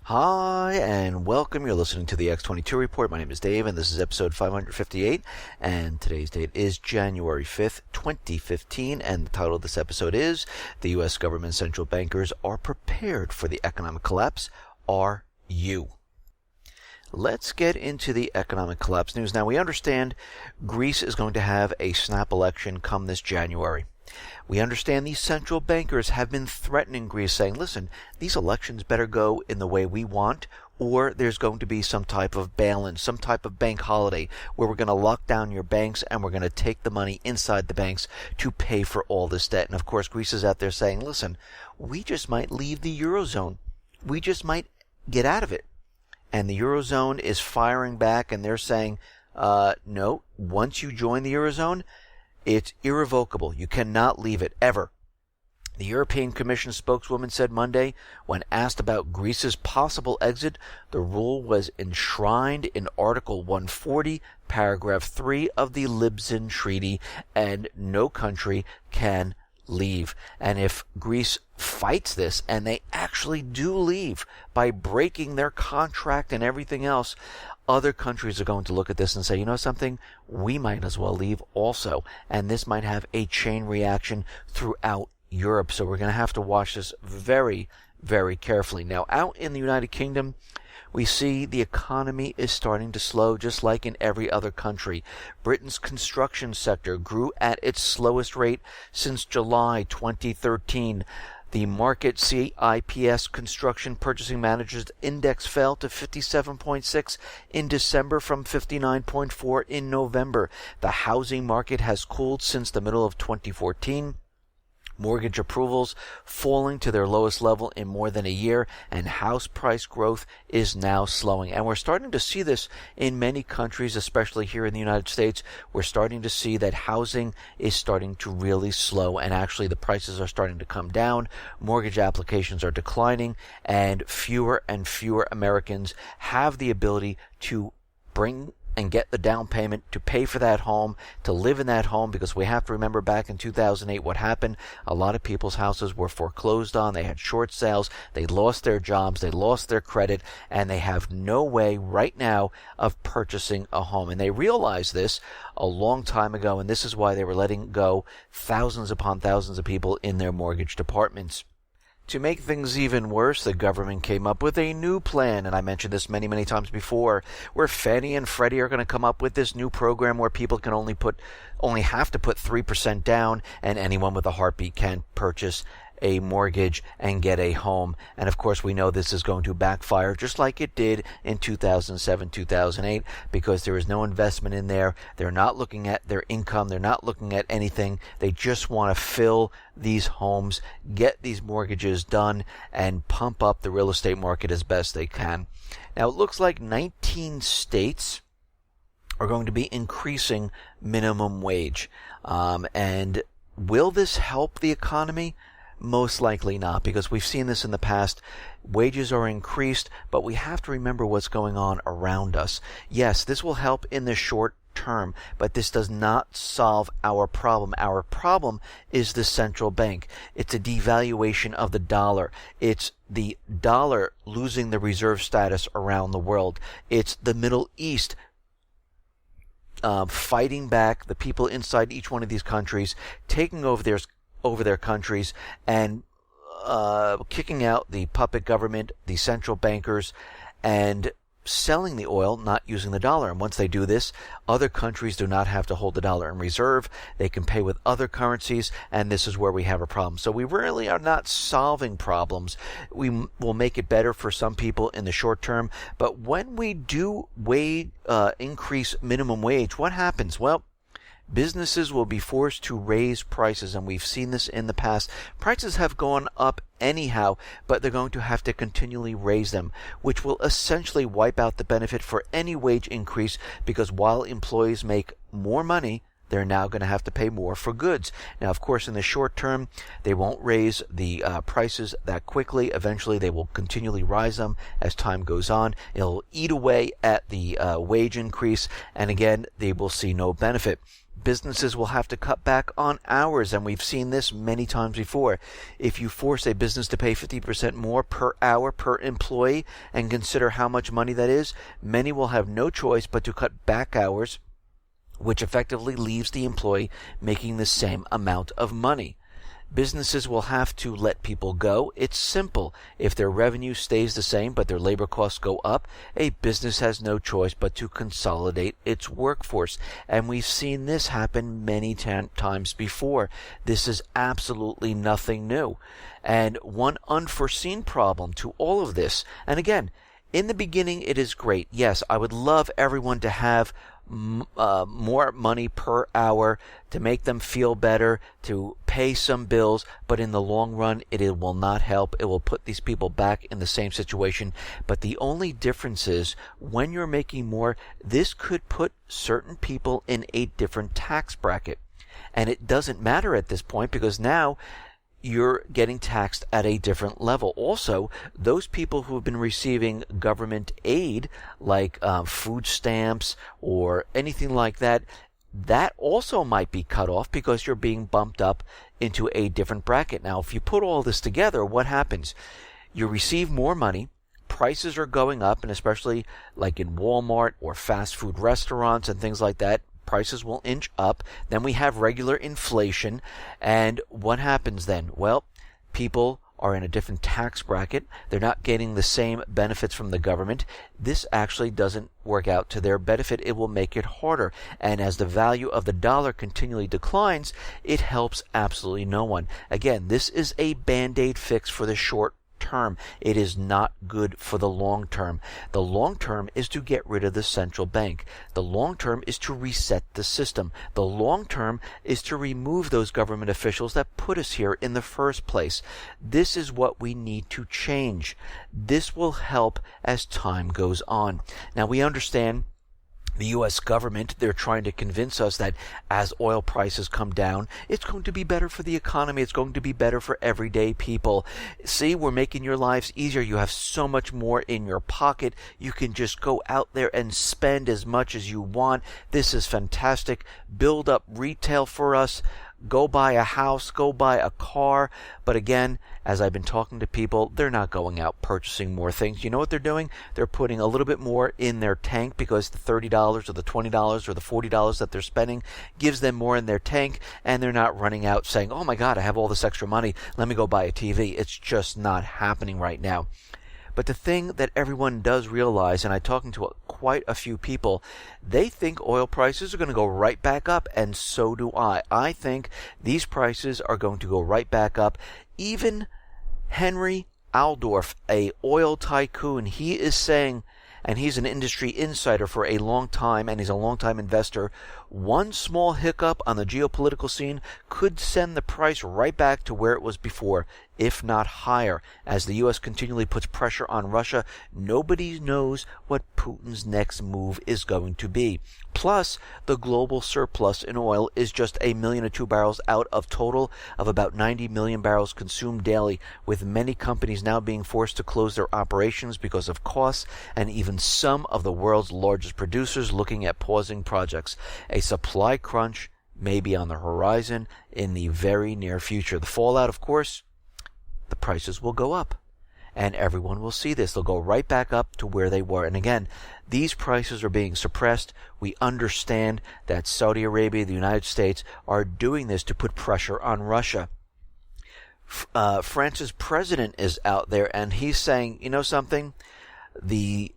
Hi, and welcome. You're listening to the X22 Report. My name is Dave, and this is episode 558, and today's date is January 5th, 2015, and the title of this episode is, The U.S. Government Central Bankers Are Prepared for the Economic Collapse. Are you? Let's get into the economic collapse news. Now, we understand Greece is going to have a snap election come this January. We understand these central bankers have been threatening Greece, saying, listen, these elections better go in the way we want, or there's going to be some type of balance, some type of bank holiday, where we're going to lock down your banks and we're going to take the money inside the banks to pay for all this debt. And of course, Greece is out there saying, listen, we just might leave the Eurozone. We just might get out of it. And the Eurozone is firing back, and they're saying, no, once you join the Eurozone, it's irrevocable. You cannot leave it, ever. The European Commission spokeswoman said Monday, when asked about Greece's possible exit, the rule was enshrined in Article 140, Paragraph 3 of the Lisbon Treaty, and no country can leave. And if Greece fights this, and they actually do leave by breaking their contract and everything else, other countries are going to look at this and say, you know something, we might as well leave also. And this might have a chain reaction throughout Europe. So we're going to have to watch this very, very carefully. Now, out in the United Kingdom, we see the economy is starting to slow, just like in every other country. Britain's construction sector grew at its slowest rate since July 2013. The market CIPS Construction Purchasing Managers Index fell to 57.6 in December from 59.4 in November. The housing market has cooled since the middle of 2014. Mortgage approvals falling to their lowest level in more than a year, and house price growth is now slowing. And we're starting to see this in many countries, especially here in the United States. We're starting to see that housing is starting to really slow, and actually the prices are starting to come down. Mortgage applications are declining, and fewer Americans have the ability to bring and get the down payment to pay for that home, to live in that home, because we have to remember back in 2008 what happened. A lot of people's houses were foreclosed on. They had short sales. They lost their jobs. They lost their credit, and they have no way right now of purchasing a home. And they realized this a long time ago, and this is why they were letting go thousands upon thousands of people in their mortgage departments. To make things even worse, the government came up with a new plan, and I mentioned this many, many times before, where Fannie and Freddie are going to come up with this new program where people can only have to put 3% down, and anyone with a heartbeat can purchase a mortgage and get a home. And of course, we know this is going to backfire just like it did in 2007, 2008, because there is no investment in there. They're not looking at their income. They're not looking at anything. They just want to fill these homes, get these mortgages done, and pump up the real estate market as best they can. Now, it looks like 19 states are going to be increasing minimum wage. And will this help the economy? Most likely not, because we've seen this in the past. Wages are increased, but we have to remember what's going on around us. Yes, this will help in the short term, but this does not solve our problem. Our problem is the central bank. It's a devaluation of the dollar. It's the dollar losing the reserve status around the world. It's the Middle East fighting back, the people inside each one of these countries, taking over their countries, and kicking out the puppet government, the central bankers, and selling the oil, not using the dollar. And once they do this, other countries do not have to hold the dollar in reserve. They can pay with other currencies, and this is where we have a problem. So we really are not solving problems. We will make it better for some people in the short term, but when we do increase minimum wage, what happens? Well, businesses will be forced to raise prices, and we've seen this in the past. Prices have gone up anyhow, but they're going to have to continually raise them, which will essentially wipe out the benefit for any wage increase, because while employees make more money, they're now going to have to pay more for goods. Now, of course, in the short term, they won't raise the prices that quickly. Eventually, they will continually rise them as time goes on. It'll eat away at the wage increase, and again, they will see no benefit. Businesses will have to cut back on hours, and we've seen this many times before. If you force a business to pay 50% more per hour per employee and consider how much money that is, many will have no choice but to cut back hours, which effectively leaves the employee making the same amount of money. Businesses will have to let people go. It's simple. If their revenue stays the same but their labor costs go up, a business has no choice but to consolidate its workforce. And we've seen this happen many times before. This is absolutely nothing new. And one unforeseen problem to all of this, and again, in the beginning it is great. Yes, I would love everyone to have more money per hour to make them feel better, to pay some bills, but in the long run it will not help. It will put these people back in the same situation. But the only difference is when you're making more, this could put certain people in a different tax bracket. And it doesn't matter at this point because now you're getting taxed at a different level. Also, those people who have been receiving government aid, like food stamps or anything like that, that also might be cut off because you're being bumped up into a different bracket. Now, if you put all this together, what happens? You receive more money, prices are going up, and especially like in Walmart or fast food restaurants and things like that, prices will inch up. Then we have regular inflation. And what happens then? Well, people are in a different tax bracket. They're not getting the same benefits from the government. This actually doesn't work out to their benefit. It will make it harder. And as the value of the dollar continually declines, it helps absolutely no one. Again, this is a band-aid fix for the short term. It is not good for the long term. The long term is to get rid of the central bank. The long term is to reset the system. The long term is to remove those government officials that put us here in the first place. This is what we need to change. This will help as time goes on. Now, we understand the U.S. government, they're trying to convince us that as oil prices come down, it's going to be better for the economy. It's going to be better for everyday people. See, we're making your lives easier. You have so much more in your pocket. You can just go out there and spend as much as you want. This is fantastic. Build up retail for us. Go buy a house, go buy a car. But again, as I've been talking to people, they're not going out purchasing more things. You know what they're doing? They're putting a little bit more in their tank because the $30 or the $20 or the $40 that they're spending gives them more in their tank, and they're not running out saying, oh my God, I have all this extra money. Let me go buy a TV. It's just not happening right now. But the thing that everyone does realize, and I'm talking to quite a few people, they think oil prices are going to go right back up, and so do I. I think these prices are going to go right back up. Even Henry Aldorf, a oil tycoon, he is saying, and he's an industry insider for a long time, and he's a long-time investor, one small hiccup on the geopolitical scene could send the price right back to where it was before, if not higher. As the U.S. continually puts pressure on Russia, nobody knows what Putin's next move is going to be. Plus, the global surplus in oil is just 1 million or 2 barrels out of total of about 90 million barrels consumed daily, with many companies now being forced to close their operations because of costs, and even some of the world's largest producers looking at pausing projects. A supply crunch may be on the horizon in the very near future. The fallout, of course, the prices will go up. And everyone will see this. They'll go right back up to where they were. And again, these prices are being suppressed. We understand that Saudi Arabia, the United States, are doing this to put pressure on Russia. France's president is out there, and he's saying, you know something? The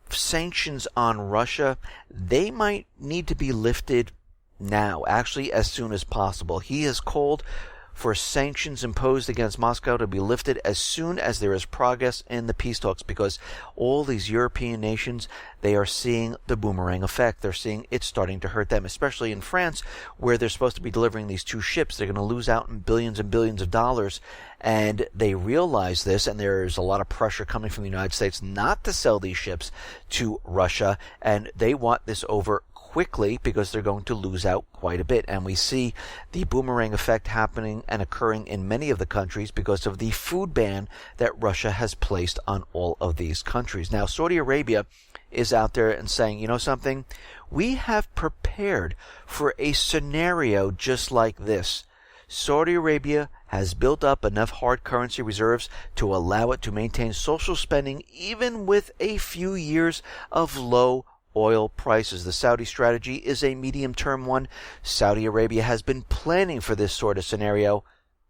sanctions on Russia, they might need to be lifted now, actually as soon as possible. He has called for sanctions imposed against Moscow to be lifted as soon as there is progress in the peace talks, because all these European nations, they are seeing the boomerang effect. They're seeing it starting to hurt them, especially in France, where they're supposed to be delivering these 2 ships. They're going to lose out in billions and billions of dollars, and they realize this, and there's a lot of pressure coming from the United States not to sell these ships to Russia, and they want this over quickly because they're going to lose out quite a bit. And we see the boomerang effect happening and occurring in many of the countries because of the food ban that Russia has placed on all of these countries. Now, Saudi Arabia is out there and saying, you know something? We have prepared for a scenario just like this. Saudi Arabia has built up enough hard currency reserves to allow it to maintain social spending even with a few years of low oil prices. The Saudi strategy is a medium-term one. Saudi Arabia has been planning for this sort of scenario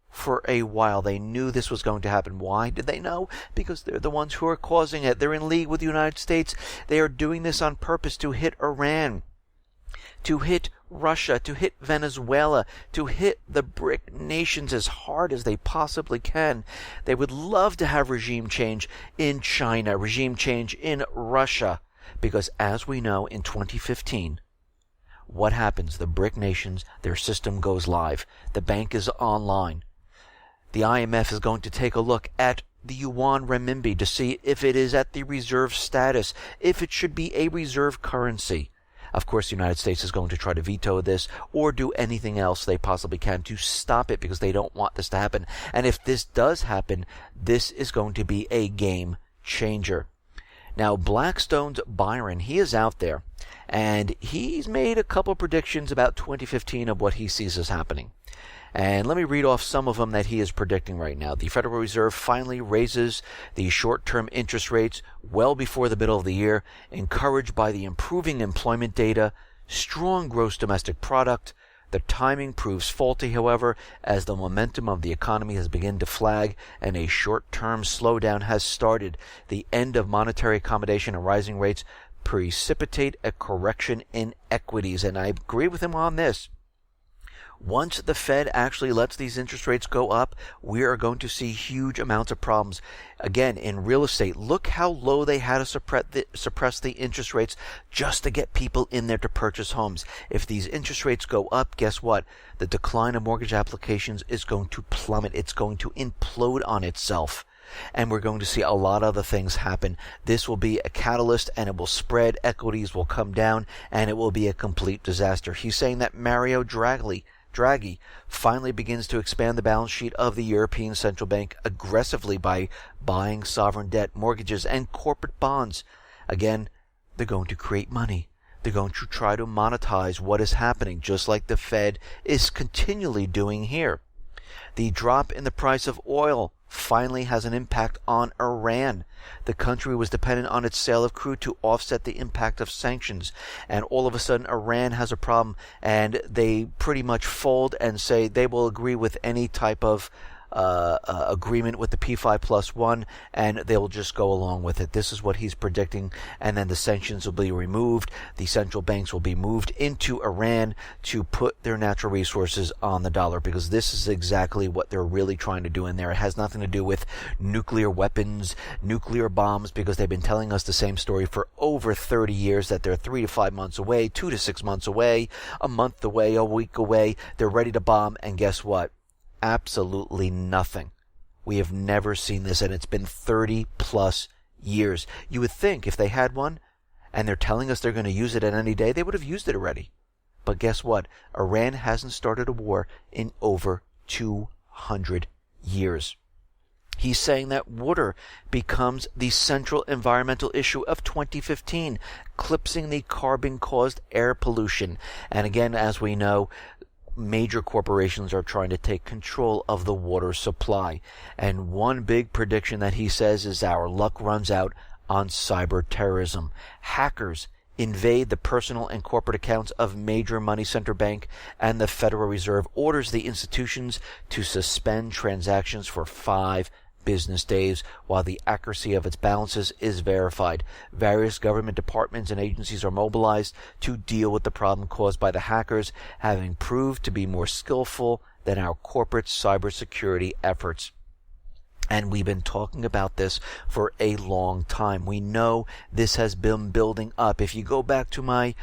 for a while. They knew this was going to happen. Why did they know? Because they're the ones who are causing it. They're in league with the United States. They are doing this on purpose to hit Iran, to hit Russia, to hit Venezuela, to hit the BRIC nations as hard as they possibly can. They would love to have regime change in China, regime change in Russia, because as we know, in 2015, what happens? The BRIC nations, their system goes live. The bank is online. The IMF is going to take a look at the yuan renminbi to see if it is at the reserve status, if it should be a reserve currency. Of course, the United States is going to try to veto this or do anything else they possibly can to stop it because they don't want this to happen. And if this does happen, this is going to be a game changer. Now, Blackstone's Byron, he is out there, and he's made a couple predictions about 2015 of what he sees as happening. And let me read off some of them that he is predicting right now. The Federal Reserve finally raises the short-term interest rates well before the middle of the year, encouraged by the improving employment data, strong gross domestic product. The timing proves faulty, however, as the momentum of the economy has begun to flag and a short-term slowdown has started. The end of monetary accommodation and rising rates precipitate a correction in equities. And I agree with him on this. Once the Fed actually lets these interest rates go up, we are going to see huge amounts of problems. Again, in real estate, look how low they had to suppress the interest rates just to get people in there to purchase homes. If these interest rates go up, guess what? The decline of mortgage applications is going to plummet. It's going to implode on itself. And we're going to see a lot of other things happen. This will be a catalyst, and it will spread. Equities will come down, and it will be a complete disaster. He's saying that Mario Draghi finally begins to expand the balance sheet of the European Central Bank aggressively by buying sovereign debt, mortgages, and corporate bonds. Again, they're going to create money. They're going to try to monetize what is happening, just like the Fed is continually doing here. The drop in the price of oil finally has an impact on Iran. The country was dependent on its sale of crude to offset the impact of sanctions, and all of a sudden Iran has a problem, and they pretty much fold and say they will agree with any type of agreement with the P5+1, and they'll just go along with it. This is what he's predicting, and then the sanctions will be removed. The central banks will be moved into Iran to put their natural resources on the dollar, because this is exactly what they're really trying to do in there. It has nothing to do with nuclear weapons, nuclear bombs, because they've been telling us the same story for over 30 years, that they're 3 to 5 months away, 2 to 6 months away, a month away, a week away. They're ready to bomb, and guess what? Absolutely nothing. We have never seen this, and it's been 30 plus years. You would think if they had one and they're telling us they're going to use it at any day, they would have used it already. But guess what? Iran hasn't started a war in over 200 years. He's saying that water becomes the central environmental issue of 2015, eclipsing the carbon-caused air pollution. And again, as we know, major corporations are trying to take control of the water supply. And one big prediction that he says is our luck runs out on cyber terrorism. Hackers invade the personal and corporate accounts of major money center bank, and the Federal Reserve orders the institutions to suspend transactions for 5 business days while the accuracy of its balances is verified. Various government departments and agencies are mobilized to deal with the problem caused by the hackers, having proved to be more skillful than our corporate cybersecurity efforts. And we've been talking about this for a long time. We know this has been building up. If you go back to my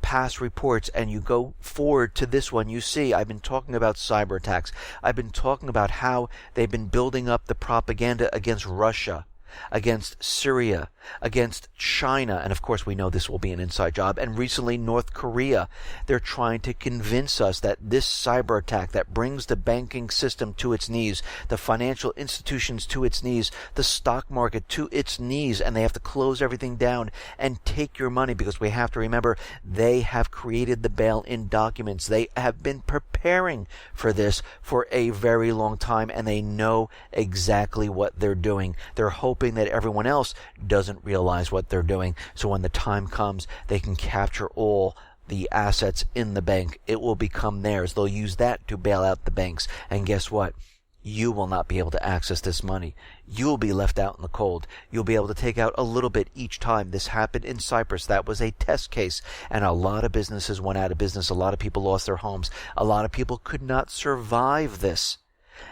past reports and you go forward to this one, you see I've been talking about cyber attacks. I've been talking about how they've been building up the propaganda against Russia. against Syria, against China, and of course we know this will be an inside job, and recently North Korea. They're trying to convince us that this cyber attack that brings the banking system to its knees, the financial institutions to its knees, the stock market to its knees, and they have to close everything down and take your money, because we have to remember they have created the bail-in documents. They have been preparing for this for a very long time, and they know exactly what they're doing. They're hoping that everyone else doesn't realize what they're doing, so when the time comes, they can capture all the assets in the bank. It will become theirs. They'll use that to bail out the banks. And guess what? You will not be able to access this money. You'll be left out in the cold. You'll be able to take out a little bit each time. This happened in Cyprus. That was a test case, and a lot of businesses went out of business. A lot of people lost their homes. A lot of people could not survive this.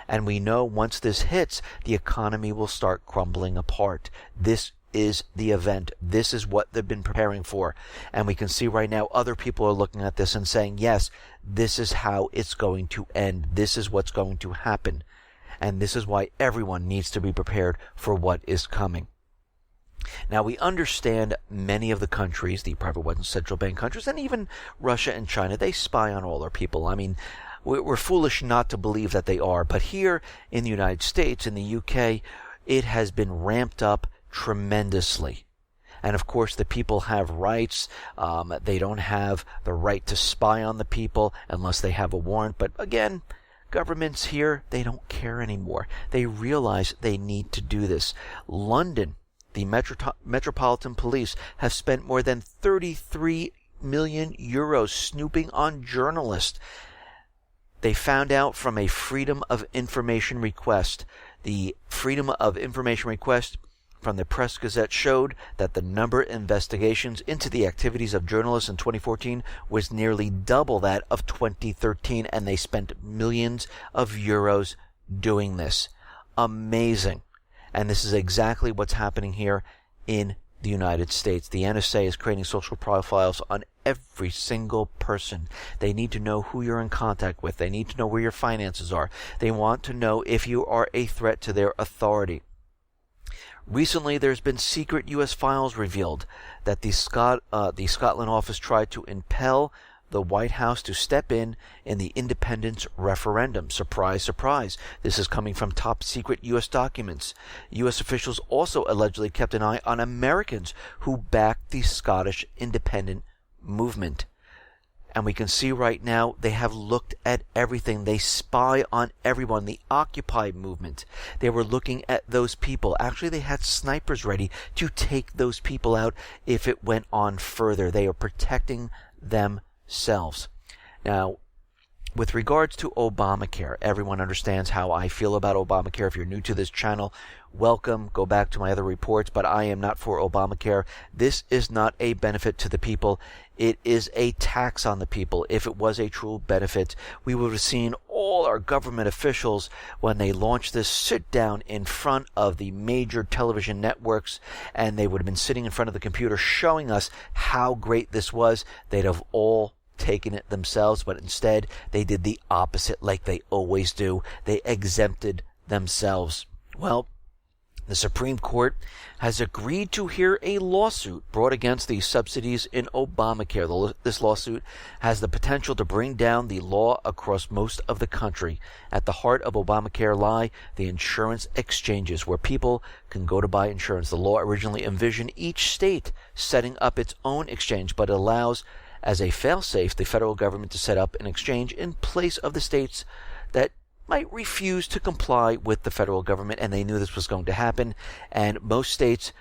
And we know once this hits, the economy will start crumbling apart. This is the event. This is what they've been preparing for. And we can see right now other people are looking at this and saying, yes, this is how it's going to end. This is what's going to happen. And this is why everyone needs to be prepared for what is coming. Now, we understand many of the countries, the private weapons central bank countries, and even Russia and China, they spy on all their people. I mean, we're foolish not to believe that they are. But here in the United States, in the UK, it has been ramped up tremendously. And of course, the people have rights. They don't have the right to spy on the people unless they have a warrant. But again, governments here, they don't care anymore. They realize they need to do this. London, the Metropolitan Police, have spent more than 33 million euros snooping on journalists. They found out from a Freedom of Information request. The Freedom of Information request from the Press Gazette showed that the number of investigations into the activities of journalists in 2014 was nearly double that of 2013, and they spent millions of euros doing this. Amazing. And this is exactly what's happening here in the United States. The NSA is creating social profiles on every single person. They need to know who you're in contact with. They need to know where your finances are. They want to know if you are a threat to their authority. Recently, there's been secret U.S. files revealed that the Scotland office tried to impel the White House to step in the independence referendum. Surprise, surprise. This is coming from top secret U.S. documents. U.S. officials also allegedly kept an eye on Americans who backed the Scottish independent movement. And we can see right now they have looked at everything. They spy on everyone. The Occupy movement. They were looking at those people. Actually, they had snipers ready to take those people out if it went on further. They are protecting themselves. Now, with regards to Obamacare, everyone understands how I feel about Obamacare. If you're new to this channel, welcome. Go back to my other reports, but I am not for Obamacare. This is not a benefit to the people. It is a tax on the people. If it was a true benefit, we would have seen all our government officials, when they launched this, sit down in front of the major television networks, and they would have been sitting in front of the computer showing us how great this was. They'd have all taken it themselves, but instead they did the opposite like they always do. They exempted themselves. Well, the Supreme Court has agreed to hear a lawsuit brought against the subsidies in Obamacare. This lawsuit has the potential to bring down the law across most of the country. At the heart of Obamacare lie the insurance exchanges, where people can go to buy insurance. The law originally envisioned each state setting up its own exchange, but allows as a fail-safe the federal government to set up an exchange in place of the states that might refuse to comply with the federal government, and they knew this was going to happen, and most states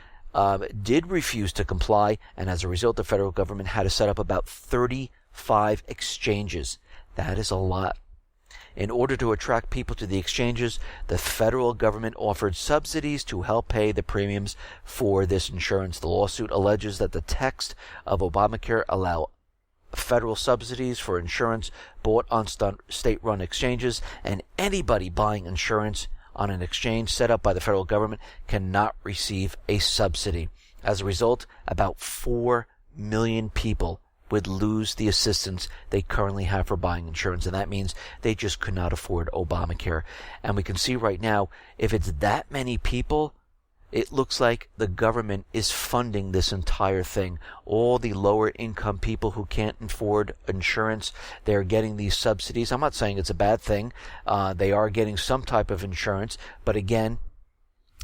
did refuse to comply, and as a result the federal government had to set up about 35 exchanges. That is a lot. In order to attract people to the exchanges, the federal government offered subsidies to help pay the premiums for this insurance. The lawsuit alleges that the text of Obamacare allow federal subsidies for insurance bought on state-run exchanges, and anybody buying insurance on an exchange set up by the federal government cannot receive a subsidy. As a result, about 4 million people would lose the assistance they currently have for buying insurance, and that means they just could not afford Obamacare. And we can see right now, if it's that many people, it looks like the government is funding this entire thing. All the lower income people who can't afford insurance, they're getting these subsidies. I'm not saying it's a bad thing. They are getting some type of insurance. But again,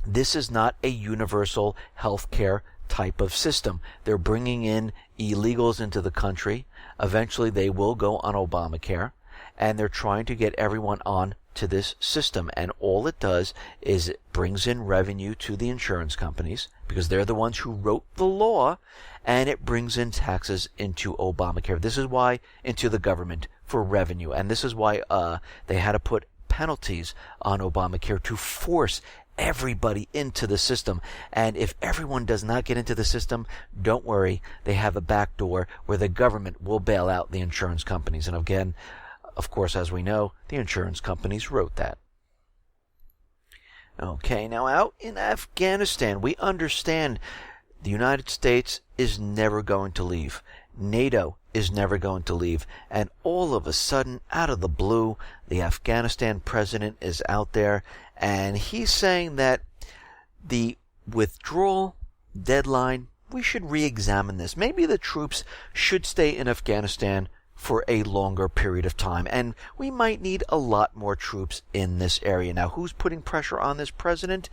this is not a universal health care type of system. They're bringing in illegals into the country. Eventually, they will go on Obamacare. And they're trying to get everyone on to this system. And all it does is it brings in revenue to the insurance companies because they're the ones who wrote the law, and it brings in taxes into Obamacare. This is why into the government for revenue. And this is why they had to put penalties on Obamacare to force everybody into the system. And if everyone does not get into the system, don't worry, they have a back door where the government will bail out the insurance companies. And again, of course, as we know, the insurance companies wrote that. Okay, now out in Afghanistan, we understand the United States is never going to leave. NATO is never going to leave. And all of a sudden, out of the blue, the Afghanistan president is out there, and he's saying that the withdrawal deadline, we should re-examine this. Maybe the troops should stay in Afghanistan for a longer period of time, and we might need a lot more troops in this area. Now, who's putting pressure on this president?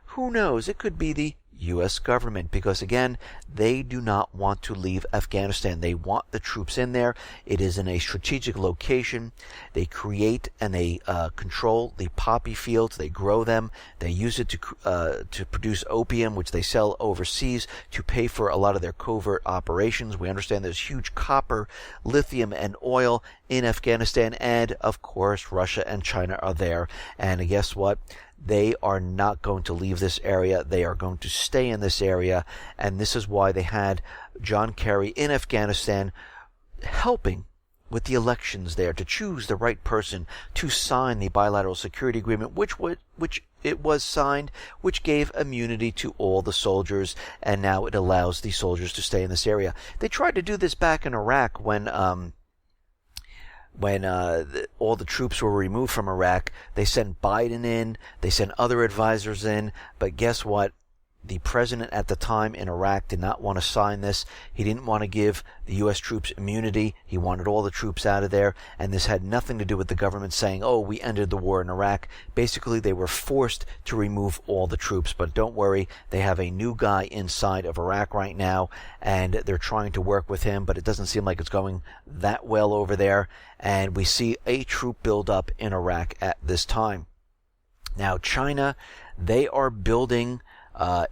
Who knows? It could be the U.S. government, because again, they do not want to leave Afghanistan. They want the troops in there. It is in a strategic location. They create and they control the poppy fields. They grow them. They use it to produce opium, which they sell overseas to pay for a lot of their covert operations. We understand there's huge copper, lithium, and oil in Afghanistan, and of course, Russia and China are there. And guess what? They are not going to leave this area. They are going to stay in this area. And this is why they had John Kerry in Afghanistan helping with the elections there to choose the right person to sign the bilateral security agreement, which it was signed, which gave immunity to all the soldiers. And now it allows the soldiers to stay in this area. They tried to do this back in Iraq when all the troops were removed from Iraq. They sent Biden in, they sent other advisors in, but guess what? The president at the time in Iraq did not want to sign this. He didn't want to give the U.S. troops immunity. He wanted all the troops out of there, and this had nothing to do with the government saying, oh, we ended the war in Iraq. Basically, they were forced to remove all the troops, but don't worry, they have a new guy inside of Iraq right now, and they're trying to work with him, but it doesn't seem like it's going that well over there, and we see a troop buildup in Iraq at this time. Now, China, they are building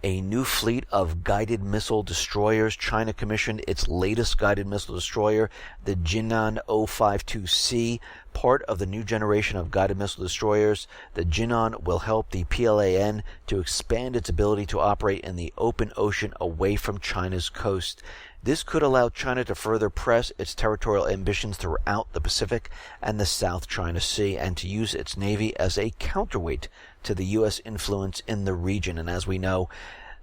a new fleet of guided missile destroyers. China commissioned its latest guided missile destroyer, the Jinan 052C, part of the new generation of guided missile destroyers. The Jinan will help the PLAN to expand its ability to operate in the open ocean away from China's coast. This could allow China to further press its territorial ambitions throughout the Pacific and the South China Sea, and to use its navy as a counterweight to the U.S. influence in the region. And as we know,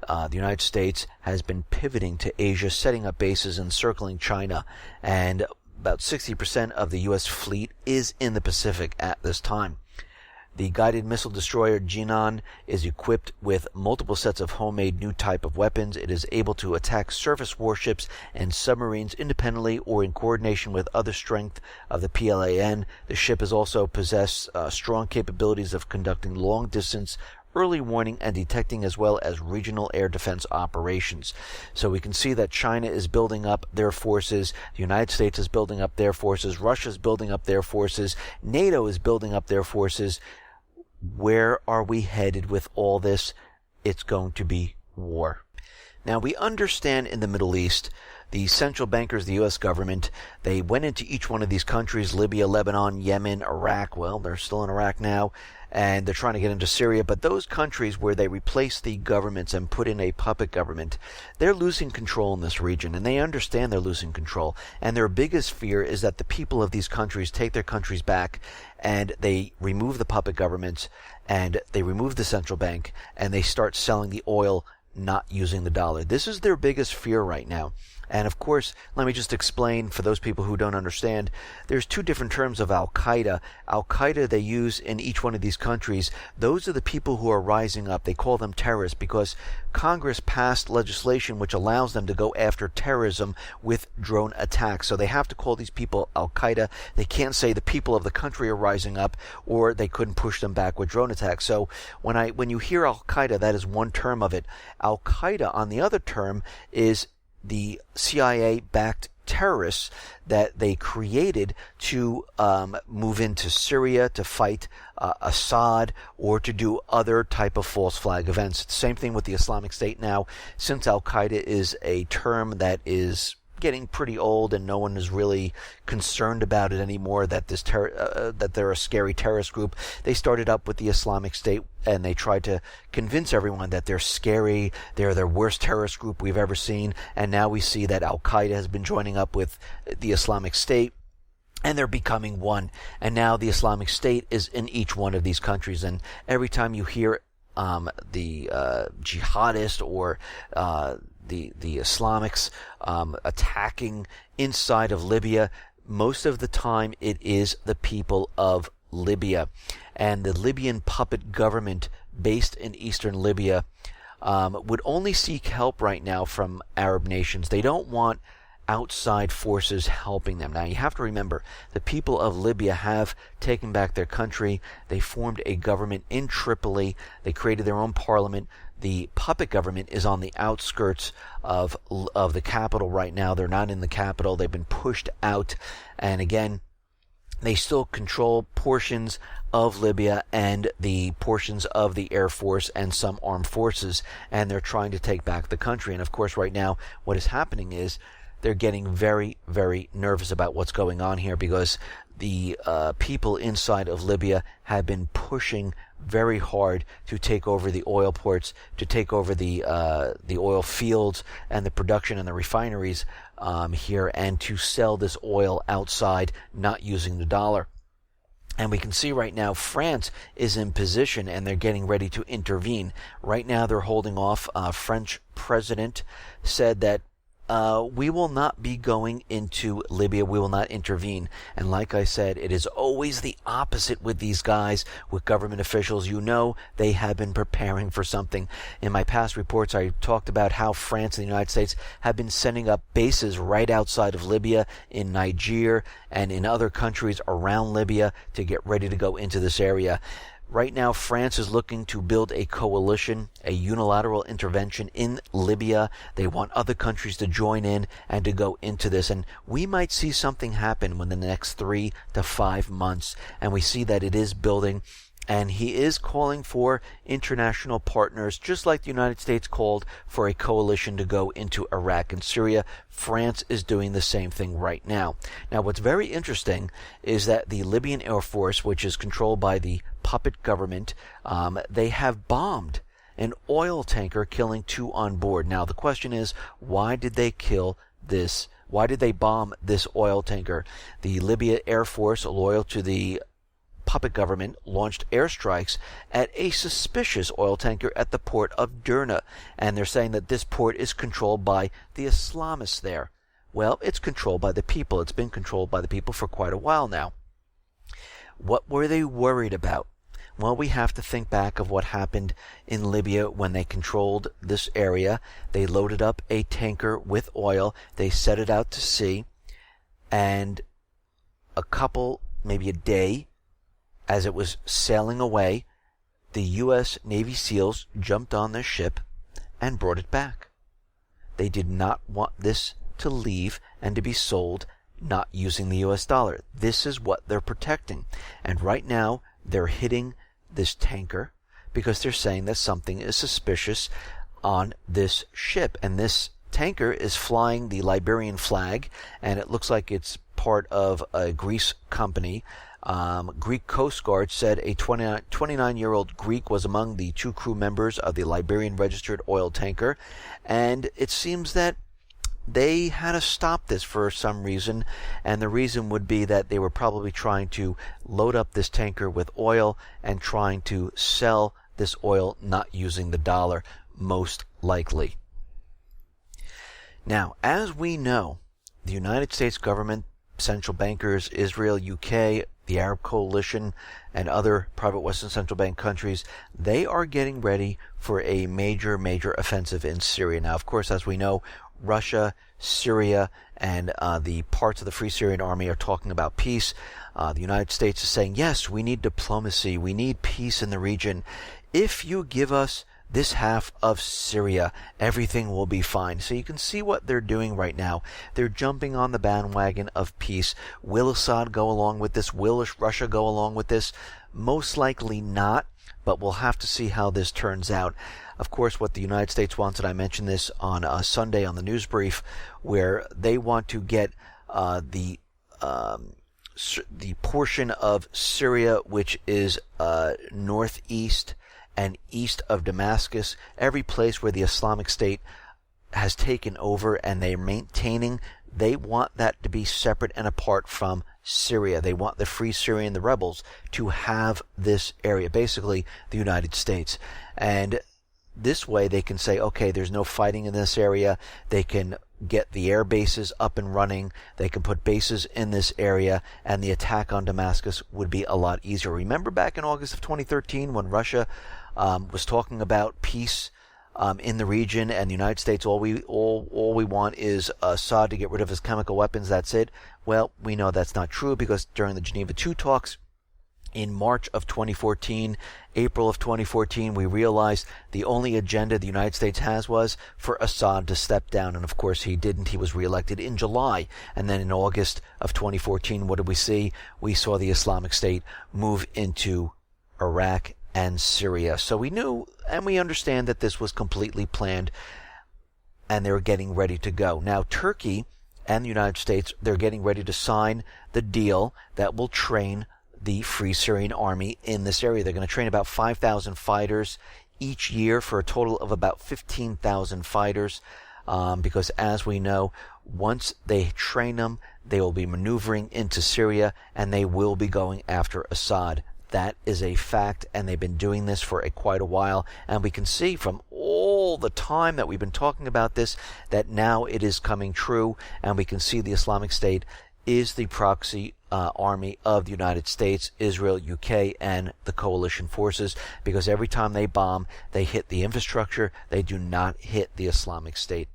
the United States has been pivoting to Asia, setting up bases encircling China, and about 60% of the U.S. fleet is in the Pacific at this time. The guided missile destroyer Jinan is equipped with multiple sets of homemade new type of weapons. It is able to attack surface warships and submarines independently or in coordination with other strength of the PLAN. The ship has also possessed strong capabilities of conducting long-distance early warning and detecting, as well as regional air defense operations. So we can see that China is building up their forces, the United States is building up their forces, Russia is building up their forces, NATO is building up their forces. Where are we headed with all this? It's going to be war. Now, we understand in the Middle East, the central bankers, the U.S. government, they went into each one of these countries, Libya, Lebanon, Yemen, Iraq. Well, they're still in Iraq now, and they're trying to get into Syria. But those countries where they replace the governments and put in a puppet government, they're losing control in this region, and they understand they're losing control. And their biggest fear is that the people of these countries take their countries back, and they remove the puppet governments, and they remove the central bank, and they start selling the oil, not using the dollar. This is their biggest fear right now. And of course, let me just explain for those people who don't understand, there's two different terms of al-Qaeda. Al-Qaeda they use in each one of these countries, those are the people who are rising up. They call them terrorists because Congress passed legislation which allows them to go after terrorism with drone attacks. So they have to call these people al-Qaeda. They can't say the people of the country are rising up, or they couldn't push them back with drone attacks. So when you hear al-Qaeda, that is one term of it. Al-Qaeda, on the other term, is the CIA-backed terrorists that they created to move into Syria to fight Assad or to do other type of false flag events. Same thing with the Islamic State now. Since Al-Qaeda is a term that is getting pretty old and no one is really concerned about it anymore, that that they're a scary terrorist group, they started up with the Islamic State and they tried to convince everyone that they're scary, they're the worst terrorist group we've ever seen, and now we see that Al-Qaeda has been joining up with the Islamic State and they're becoming one, and now the Islamic State is in each one of these countries. And every time you hear the jihadist or the Islamics attacking inside of Libya, most of the time it is the people of Libya. And the Libyan puppet government based in eastern Libya would only seek help right now from Arab nations. They don't want outside forces helping them. Now you have to remember, the people of Libya have taken back their country. They formed a government in Tripoli. They created their own parliament. The puppet government is on the outskirts of the capital right now. They're not in the capital. They've been pushed out. And again, they still control portions of Libya and the portions of the Air Force and some armed forces, and they're trying to take back the country. And of course, right now, what is happening is they're getting very, very nervous about what's going on here, because the people inside of Libya have been pushing very hard to take over the oil ports, to take over the oil fields and the production and the refineries here, and to sell this oil outside, not using the dollar. And we can see right now France is in position and they're getting ready to intervene. Right now they're holding off. French president said that we will not be going into Libya. We will not intervene. And like I said, it is always the opposite with these guys, with government officials. You know they have been preparing for something. In my past reports, I talked about how France and the United States have been setting up bases right outside of Libya, in Niger, and in other countries around Libya to get ready to go into this area. Right now, France is looking to build a coalition, a unilateral intervention in Libya. They want other countries to join in and to go into this. And we might see something happen within the next 3 to 5 months. And we see that it is building. And he is calling for international partners, just like the United States called for a coalition to go into Iraq and Syria. France is doing the same thing right now. Now, what's very interesting is that the Libyan Air Force, which is controlled by the puppet government, they have bombed an oil tanker, killing 2 on board. Now, the question is, why did they kill this? Why did they bomb this oil tanker? The Libya Air Force, loyal to the puppet government, launched airstrikes at a suspicious oil tanker at the port of Derna, and they're saying that this port is controlled by the Islamists there. Well, it's controlled by the people. It's been controlled by the people for quite a while now. What were they worried about? Well, we have to think back of what happened in Libya when they controlled this area. They loaded up a tanker with oil, they set it out to sea, and maybe a day, as it was sailing away, the U.S. Navy SEALs jumped on this ship and brought it back. They did not want this to leave and to be sold not using the U.S. dollar. This is what they're protecting. And right now, they're hitting this tanker because they're saying that something is suspicious on this ship. And this tanker is flying the Liberian flag, and it looks like it's part of a Greece company. Greek Coast Guard said a 29-year-old Greek was among the 2 crew members of the Liberian registered oil tanker, and it seems that they had to stop this for some reason, and the reason would be that they were probably trying to load up this tanker with oil and trying to sell this oil not using the dollar, most likely. Now, as we know, the United States government, central bankers, Israel, UK, the Arab coalition, and other private Western central bank countries, they are getting ready for a major offensive in Syria. Now, of course, as we know, Russia, Syria, and the parts of the Free Syrian Army are talking about peace. The United States is saying, yes, we need diplomacy. We need peace in the region. If you give us this half of Syria, everything will be fine. So you can see what they're doing right now. They're jumping on the bandwagon of peace. Will Assad go along with this? Will Russia go along with this? Most likely not, but we'll have to see how this turns out. Of course, what the United States wants, and I mentioned this on Sunday on the news brief, where they want to get the portion of Syria which is northeast and east of Damascus, every place where the Islamic State has taken over and they're maintaining, they want that to be separate and apart from Syria. They want the Free Syrian, the rebels, to have this area, basically the United States. And this way they can say, okay, there's no fighting in this area. They can get the air bases up and running. They can put bases in this area, and the attack on Damascus would be a lot easier. Remember back in August of 2013 when Russia was talking about peace in the region, and the United States, all we want is Assad to get rid of his chemical weapons. That's it. Well, we know that's not true, because during the Geneva II talks in March of 2014, April of 2014, we realized the only agenda the United States has was for Assad to step down. And of course he didn't. He was reelected in July. And then in August of 2014, what did we see? We saw the Islamic State move into Iraq and Syria. So we knew and we understand that this was completely planned, and they were getting ready to go. Now Turkey and the United States, they're getting ready to sign the deal that will train the Free Syrian Army in this area. They're going to train about 5,000 fighters each year for a total of about 15,000 fighters, because as we know, once they train them, they will be maneuvering into Syria and they will be going after Assad. That is a fact, and they've been doing this for quite a while, and we can see from all the time that we've been talking about this that now it is coming true, and we can see the Islamic State is the proxy army of the United States, Israel, UK, and the coalition forces, because every time they bomb, they hit the infrastructure, they do not hit the Islamic State.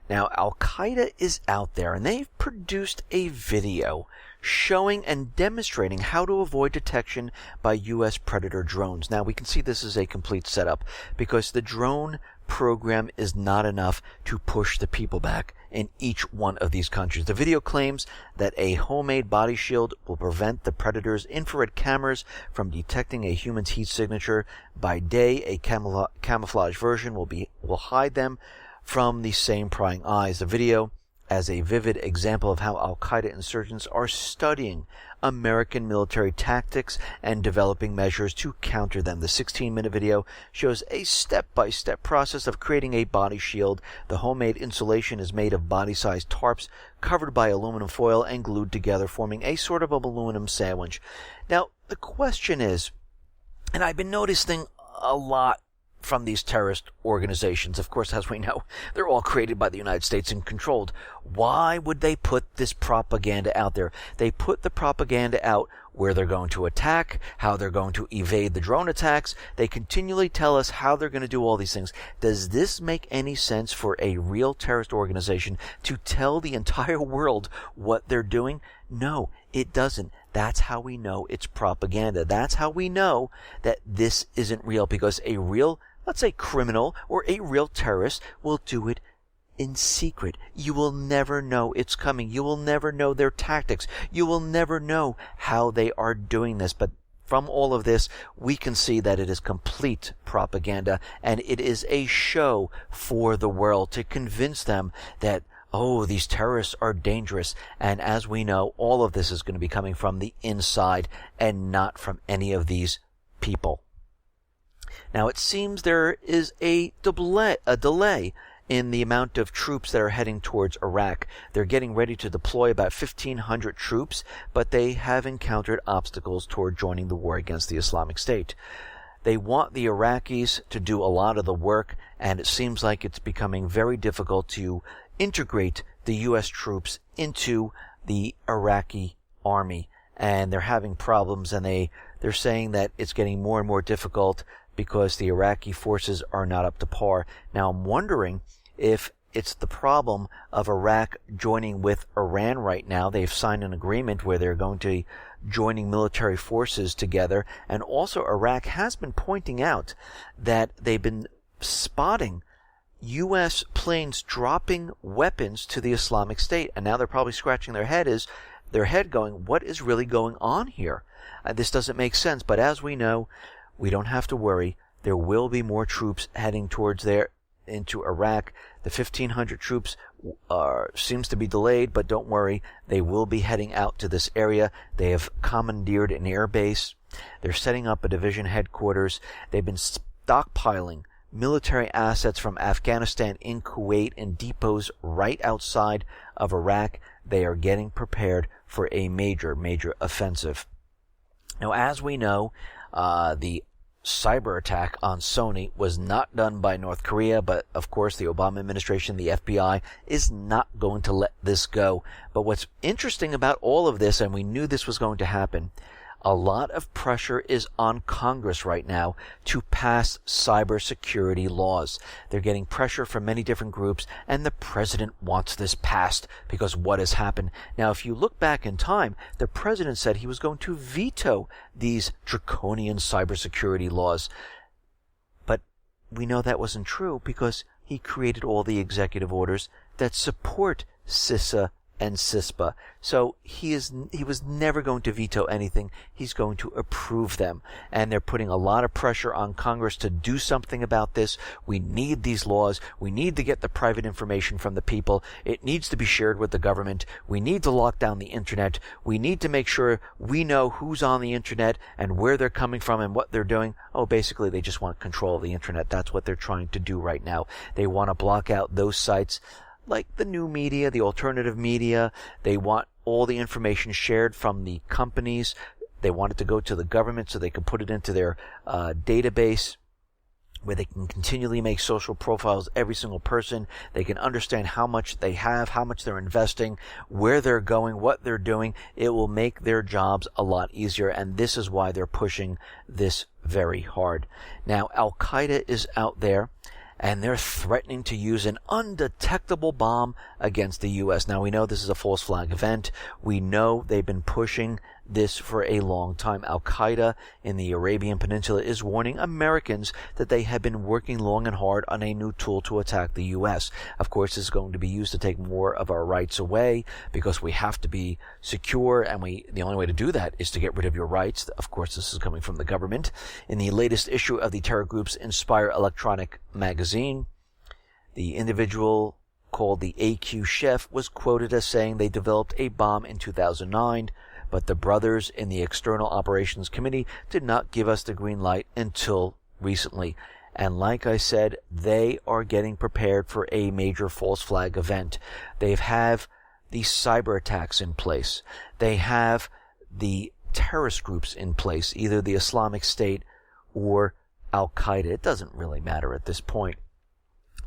Now, al-Qaeda is out there, and they've produced a video showing and demonstrating how to avoid detection by U.S. Predator drones. Now, we can see this is a complete setup, because the drone program is not enough to push the people back in each one of these countries. The video claims that a homemade body shield will prevent the Predator's infrared cameras from detecting a human's heat signature. By day, a camouflage version will hide them from the same prying eyes. The video as a vivid example of how al-Qaeda insurgents are studying American military tactics and developing measures to counter them. The 16-minute video shows a step-by-step process of creating a body shield. The homemade insulation is made of body-sized tarps covered by aluminum foil and glued together, forming a sort of aluminum sandwich. Now, the question is, and I've been noticing a lot from these terrorist organizations, of course, as we know, they're all created by the United States and controlled. Why would they put this propaganda out there? They put the propaganda out where they're going to attack, how they're going to evade the drone attacks. They continually tell us how they're going to do all these things. Does this make any sense for a real terrorist organization to tell the entire world what they're doing? No, it doesn't. That's how we know it's propaganda. That's how we know that this isn't real, because a real, let's say, criminal or a real terrorist will do it in secret. You will never know it's coming. You will never know their tactics. You will never know how they are doing this. But from all of this, we can see that it is complete propaganda, and it is a show for the world to convince them that, oh, these terrorists are dangerous. And as we know, all of this is going to be coming from the inside and not from any of these people. Now, it seems there is a delay in the amount of troops that are heading towards Iraq. They're getting ready to deploy about 1,500 troops, but they have encountered obstacles toward joining the war against the Islamic State. They want the Iraqis to do a lot of the work, and it seems like it's becoming very difficult to integrate the U.S. troops into the Iraqi army. And they're having problems, and they're saying that it's getting more and more difficult because the Iraqi forces are not up to par. Now, I'm wondering if it's the problem of Iraq joining with Iran right now. They've signed an agreement where they're going to be joining military forces together. And also, Iraq has been pointing out that they've been spotting U.S. planes dropping weapons to the Islamic State. And now they're probably scratching their head going, what is really going on here? This doesn't make sense. But as we know, we don't have to worry. There will be more troops heading towards there into Iraq. The 1,500 troops seems to be delayed, but don't worry. They will be heading out to this area. They have commandeered an air base. They're setting up a division headquarters. They've been stockpiling military assets from Afghanistan in Kuwait and depots right outside of Iraq. They are getting prepared for a major, major offensive. Now, as we know, the cyber attack on Sony was not done by North Korea, but of course the Obama administration, the FBI, is not going to let this go. But what's interesting about all of this, and we knew this was going to happen, a lot of pressure is on Congress right now to pass cybersecurity laws. They're getting pressure from many different groups, and the president wants this passed because what has happened. Now, if you look back in time, the president said he was going to veto these draconian cybersecurity laws. But we know that wasn't true because he created all the executive orders that support CISA and CISPA. So he was never going to veto anything. He's going to approve them. And they're putting a lot of pressure on Congress to do something about this. We need these laws. We need to get the private information from the people. It needs to be shared with the government. We need to lock down the internet. We need to make sure we know who's on the internet and where they're coming from and what they're doing. Oh, basically they just want control of the internet. That's what they're trying to do right now. They want to block out those sites like the new media, the alternative media. They want all the information shared from the companies. They want it to go to the government so they can put it into their database where they can continually make social profiles of every single person. They can understand how much they have, how much they're investing, where they're going, what they're doing. It will make their jobs a lot easier, and this is why they're pushing this very hard. Now, al-Qaeda is out there, and they're threatening to use an undetectable bomb against the U.S. Now, we know this is a false flag event. We know they've been pushing this for a long time. Al-Qaeda in the Arabian Peninsula is warning Americans that they have been working long and hard on a new tool to attack the U.S. Of course, this is going to be used to take more of our rights away because we have to be secure, and the only way to do that is to get rid of your rights. Of course, this is coming from the government. In the latest issue of the terror group's Inspire electronic magazine, the individual called the AQ Chef was quoted as saying they developed a bomb in 2009, but the brothers in the External Operations Committee did not give us the green light until recently. And like I said, they are getting prepared for a major false flag event. They have the cyber attacks in place. They have the terrorist groups in place, either the Islamic State or al-Qaeda. It doesn't really matter at this point.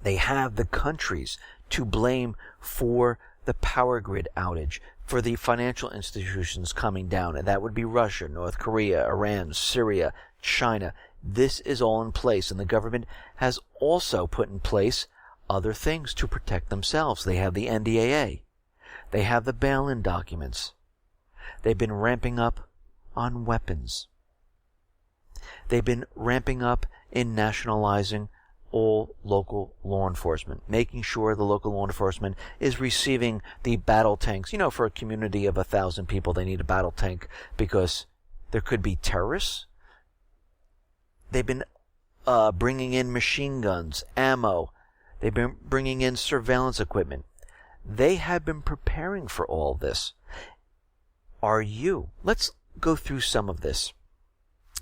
They have the countries to blame for the power grid outage, for the financial institutions coming down, and that would be Russia, North Korea, Iran, Syria, China. This is all in place, and the government has also put in place other things to protect themselves. They have the NDAA. They have the bail-in documents. They've been ramping up on weapons. They've been ramping up in nationalizing all local law enforcement, making sure the local law enforcement is receiving the battle tanks. You know, for a community of 1,000 people, they need a battle tank because there could be terrorists. They've been bringing in machine guns, ammo. They've been bringing in surveillance equipment. They have been preparing for all this. Are you? Let's go through some of this.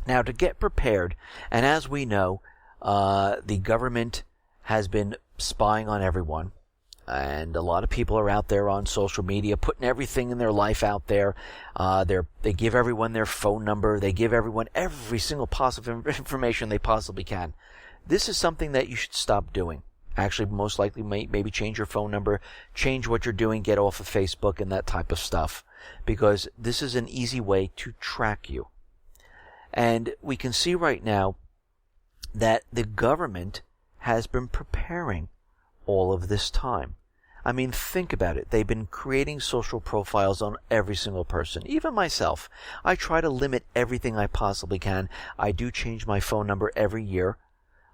Now, to get prepared, and as we know, the government has been spying on everyone, and a lot of people are out there on social media putting everything in their life out there. They give everyone their phone number. They give everyone every single possible information they possibly can. This is something that you should stop doing. Actually, most likely, maybe change your phone number, change what you're doing, get off of Facebook and that type of stuff, because this is an easy way to track you. And we can see right now that the government has been preparing all of this time. I mean, think about it. They've been creating social profiles on every single person, even myself. I try to limit everything I possibly can. I do change my phone number every year,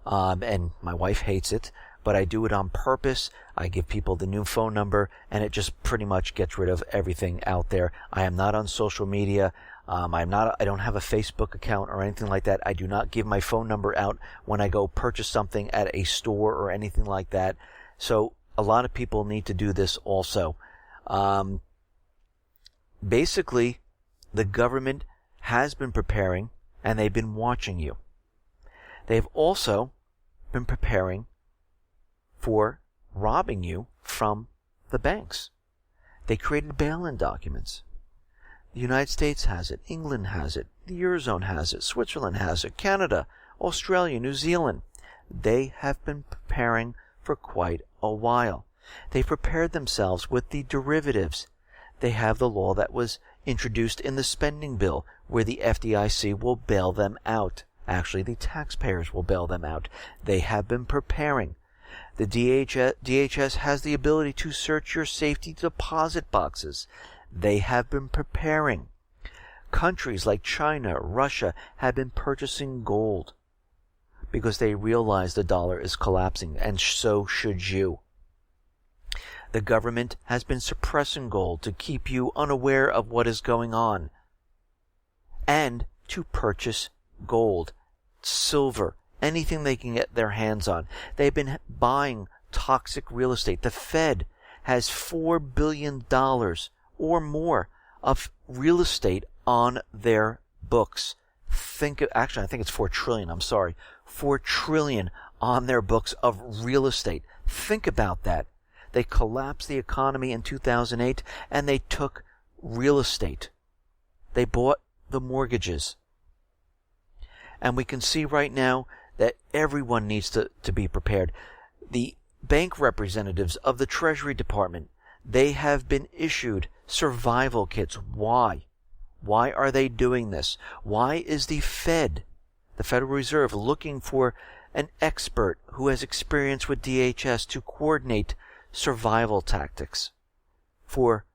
and my wife hates it, but I do it on purpose. I give people the new phone number, and it just pretty much gets rid of everything out there. I am not on social media. I don't have a Facebook account or anything like that. I do not give my phone number out when I go purchase something at a store or anything like that. So a lot of people need to do this also. Basically, the government has been preparing, and they've been watching you. They've also been preparing for robbing you from the banks. They created bail-in documents. The United States has it. England has it. The Eurozone has it. Switzerland has it. Canada, Australia, New Zealand. They have been preparing for quite a while. They prepared themselves with the derivatives. They have the law that was introduced in the spending bill where the FDIC will bail them out. Actually, the taxpayers will bail them out. They have been preparing. The DHS has the ability to search your safety deposit boxes. They have been preparing. Countries like China, Russia have been purchasing gold because they realize the dollar is collapsing, and so should you. The government has been suppressing gold to keep you unaware of what is going on, and to purchase gold, silver, anything they can get their hands on. They've been buying toxic real estate. The Fed has $4 billion or more of real estate on their books. Actually, I think it's 4 trillion. I'm sorry. 4 trillion on their books of real estate. Think about that. They collapsed the economy in 2008, and they took real estate. They bought the mortgages. And we can see right now that everyone needs to be prepared. The bank representatives of the Treasury Department, they have been issued survival kits. Why? Why are they doing this? Why is the Fed, the Federal Reserve, looking for an expert who has experience with DHS to coordinate survival tactics for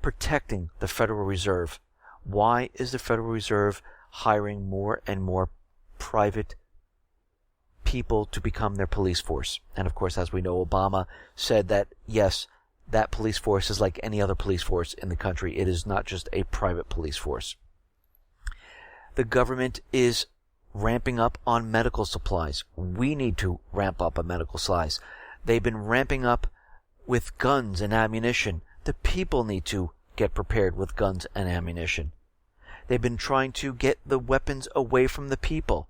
protecting the Federal Reserve? Why is the Federal Reserve hiring more and more private people to become their police force? And of course, as we know, Obama said that, yes, that police force is like any other police force in the country. It is not just a private police force. The government is ramping up on medical supplies. We need to ramp up on medical supplies. They've been ramping up with guns and ammunition. The people need to get prepared with guns and ammunition. They've been trying to get the weapons away from the people.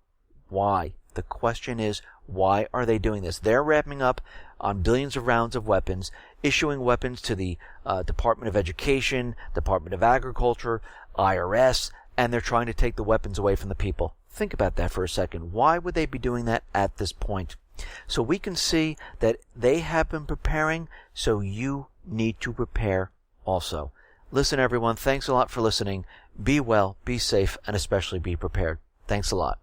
Why? The question is, why are they doing this? They're ramping up on billions of rounds of weapons, issuing weapons to the Department of Education, Department of Agriculture, IRS, and they're trying to take the weapons away from the people. Think about that for a second. Why would they be doing that at this point? So we can see that they have been preparing, so you need to prepare also. Listen, everyone, thanks a lot for listening. Be well, be safe, and especially be prepared. Thanks a lot.